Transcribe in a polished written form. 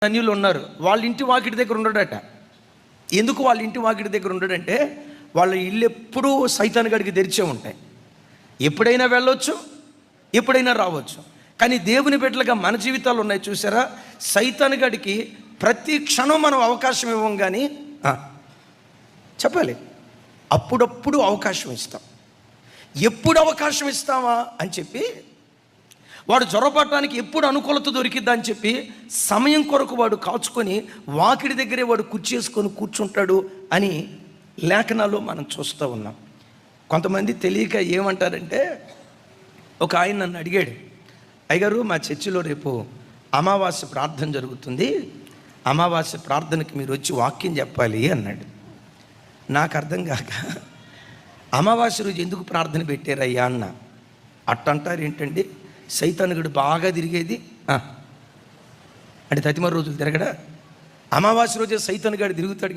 అన్యులు ఉన్నారు, వాళ్ళ ఇంటి వాకిటి దగ్గర ఉండడట. ఎందుకు వాళ్ళ ఇంటి వాకిటి దగ్గర ఉండడంటే, వాళ్ళ ఇల్లు ఎప్పుడూ సైతాను గడికి తెరిచే ఉంటాయి. ఎప్పుడైనా వెళ్ళొచ్చు, ఎప్పుడైనా రావచ్చు. కానీ దేవుని బిడ్డలుగా మన జీవితాలు ఉన్నాయి చూసారా, సైతాను గడికి ప్రతి క్షణం మనం అవకాశం ఇవ్వం. కానీ చెప్పాలి, అప్పుడప్పుడు అవకాశం ఇస్తాం. ఎప్పుడు అవకాశం ఇస్తావా అని చెప్పి, వాడు జొరపడటానికి ఎప్పుడు అనుకూలత దొరికిద్దా అని చెప్పి సమయం కొరకు వాడు కాచుకొని వాకిడి దగ్గరే వాడు కుర్చేసుకొని కూర్చుంటాడు అని లేఖనాల్లో మనం చూస్తూ ఉన్నాం. కొంతమంది తెలియక ఏమంటారంటే, ఒక ఆయన నన్ను అడిగాడు, అయ్యగారు మా చర్చిలో రేపు అమావాస్య ప్రార్థన జరుగుతుంది, అమావాస్య ప్రార్థనకి మీరు వచ్చి వాక్యం చెప్పాలి అన్నాడు. నాకు అర్థం కాక, అమావాస్య రోజు ఎందుకు ప్రార్థన పెట్టారయ్యా అన్న. అట్టంటారు ఏంటండి, సైతానుగుడు బాగా తిరిగేది అంటే తతిమర రోజులు తిరగడా? అమావాస్య రోజే సైతానుగాడు తిరుగుతాడు.